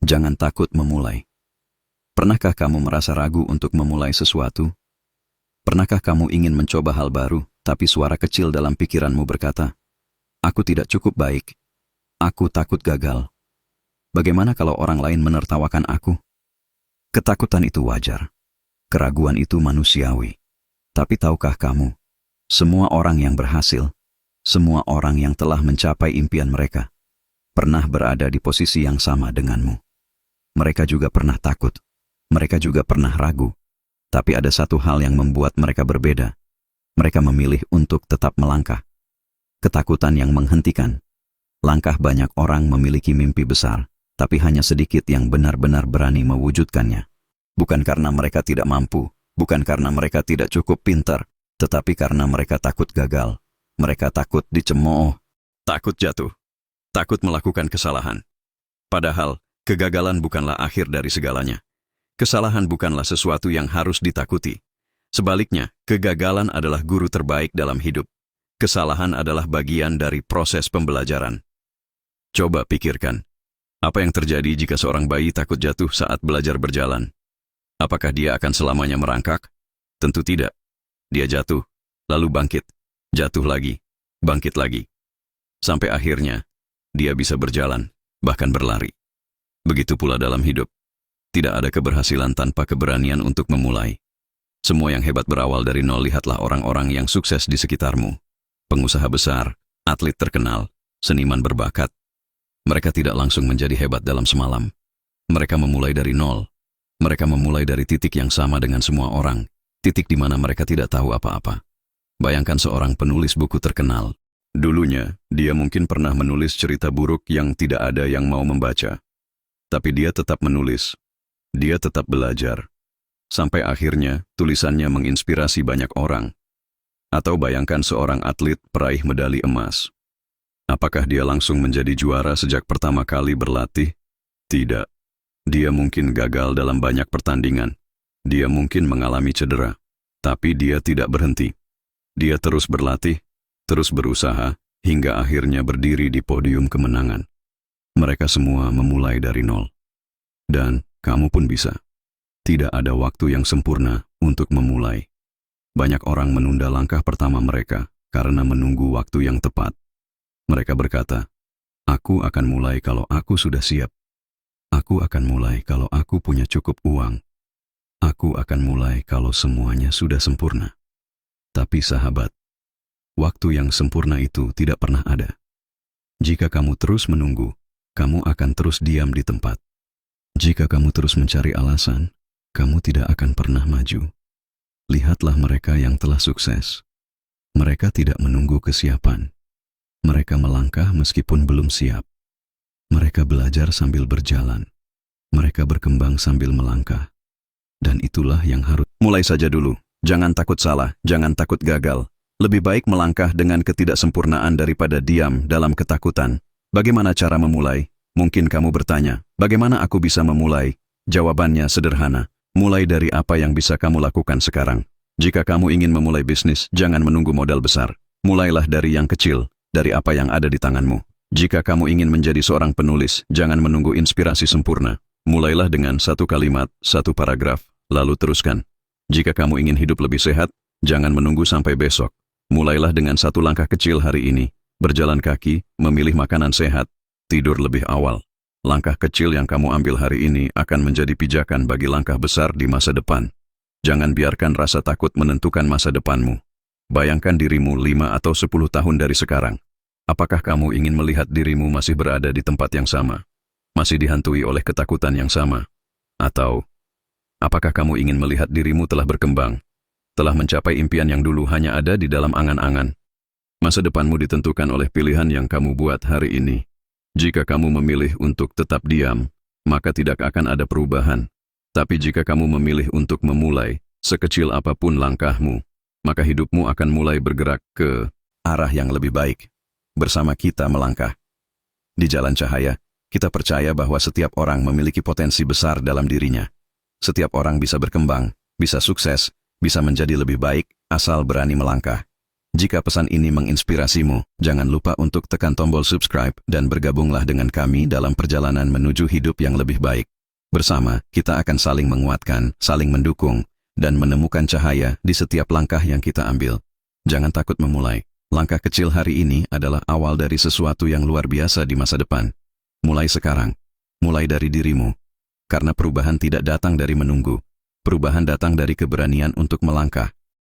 Jangan takut memulai. Pernahkah kamu merasa ragu untuk memulai sesuatu? Pernahkah kamu ingin mencoba hal baru, tapi suara kecil dalam pikiranmu berkata, "Aku tidak cukup baik. Aku takut gagal. Bagaimana kalau orang lain menertawakan aku?" Ketakutan itu wajar. Keraguan itu manusiawi. Tapi tahukah kamu, semua orang yang berhasil, semua orang yang telah mencapai impian mereka, pernah berada di posisi yang sama denganmu. Mereka juga pernah takut. Mereka juga pernah ragu. Tapi ada satu hal yang membuat mereka berbeda. Mereka memilih untuk tetap melangkah. Ketakutan yang menghentikan. Langkah banyak orang memiliki mimpi besar, tapi hanya sedikit yang benar-benar berani mewujudkannya. Bukan karena mereka tidak mampu, bukan karena mereka tidak cukup pintar, tetapi karena mereka takut gagal. Mereka takut dicemooh, takut jatuh, takut melakukan kesalahan. Padahal, kegagalan bukanlah akhir dari segalanya. Kesalahan bukanlah sesuatu yang harus ditakuti. Sebaliknya, kegagalan adalah guru terbaik dalam hidup. Kesalahan adalah bagian dari proses pembelajaran. Coba pikirkan, apa yang terjadi jika seorang bayi takut jatuh saat belajar berjalan? Apakah dia akan selamanya merangkak? Tentu tidak. Dia jatuh, lalu bangkit, jatuh lagi, bangkit lagi. Sampai akhirnya, dia bisa berjalan, bahkan berlari. Begitu pula dalam hidup. Tidak ada keberhasilan tanpa keberanian untuk memulai. Semua yang hebat berawal dari nol. Lihatlah orang-orang yang sukses di sekitarmu. Pengusaha besar, atlet terkenal, seniman berbakat. Mereka tidak langsung menjadi hebat dalam semalam. Mereka memulai dari nol. Mereka memulai dari titik yang sama dengan semua orang. Titik di mana mereka tidak tahu apa-apa. Bayangkan seorang penulis buku terkenal. Dulunya, dia mungkin pernah menulis cerita buruk yang tidak ada yang mau membaca. Tapi dia tetap menulis. Dia tetap belajar. Sampai akhirnya, tulisannya menginspirasi banyak orang. Atau bayangkan seorang atlet peraih medali emas. Apakah dia langsung menjadi juara sejak pertama kali berlatih? Tidak. Dia mungkin gagal dalam banyak pertandingan. Dia mungkin mengalami cedera. Tapi dia tidak berhenti. Dia terus berlatih, terus berusaha, hingga akhirnya berdiri di podium kemenangan. Mereka semua memulai dari nol. Dan kamu pun bisa. Tidak ada waktu yang sempurna untuk memulai. Banyak orang menunda langkah pertama mereka karena menunggu waktu yang tepat. Mereka berkata, "Aku akan mulai kalau aku sudah siap. Aku akan mulai kalau aku punya cukup uang. Aku akan mulai kalau semuanya sudah sempurna." Tapi sahabat, waktu yang sempurna itu tidak pernah ada. Jika kamu terus menunggu, kamu akan terus diam di tempat. Jika kamu terus mencari alasan, kamu tidak akan pernah maju. Lihatlah mereka yang telah sukses. Mereka tidak menunggu kesiapan. Mereka melangkah meskipun belum siap. Mereka belajar sambil berjalan. Mereka berkembang sambil melangkah. Dan itulah yang harus. Mulai saja dulu. Jangan takut salah, jangan takut gagal. Lebih baik melangkah dengan ketidaksempurnaan daripada diam dalam ketakutan. Bagaimana cara memulai? Mungkin kamu bertanya, bagaimana aku bisa memulai? Jawabannya sederhana. Mulai dari apa yang bisa kamu lakukan sekarang. Jika kamu ingin memulai bisnis, jangan menunggu modal besar. Mulailah dari yang kecil, dari apa yang ada di tanganmu. Jika kamu ingin menjadi seorang penulis, jangan menunggu inspirasi sempurna. Mulailah dengan satu kalimat, satu paragraf, lalu teruskan. Jika kamu ingin hidup lebih sehat, jangan menunggu sampai besok. Mulailah dengan satu langkah kecil hari ini. Berjalan kaki, memilih makanan sehat, tidur lebih awal. Langkah kecil yang kamu ambil hari ini akan menjadi pijakan bagi langkah besar di masa depan. Jangan biarkan rasa takut menentukan masa depanmu. Bayangkan dirimu 5 atau 10 tahun dari sekarang. Apakah kamu ingin melihat dirimu masih berada di tempat yang sama? Masih dihantui oleh ketakutan yang sama? Atau, apakah kamu ingin melihat dirimu telah berkembang? Telah mencapai impian yang dulu hanya ada di dalam angan-angan? Masa depanmu ditentukan oleh pilihan yang kamu buat hari ini. Jika kamu memilih untuk tetap diam, maka tidak akan ada perubahan. Tapi jika kamu memilih untuk memulai, sekecil apapun langkahmu, maka hidupmu akan mulai bergerak ke arah yang lebih baik. Bersama kita melangkah di jalan cahaya, kita percaya bahwa setiap orang memiliki potensi besar dalam dirinya. Setiap orang bisa berkembang, bisa sukses, bisa menjadi lebih baik, asal berani melangkah. Jika pesan ini menginspirasimu, jangan lupa untuk tekan tombol subscribe dan bergabunglah dengan kami dalam perjalanan menuju hidup yang lebih baik. Bersama, kita akan saling menguatkan, saling mendukung, dan menemukan cahaya di setiap langkah yang kita ambil. Jangan takut memulai. Langkah kecil hari ini adalah awal dari sesuatu yang luar biasa di masa depan. Mulai sekarang. Mulai dari dirimu. Karena perubahan tidak datang dari menunggu. Perubahan datang dari keberanian untuk melangkah.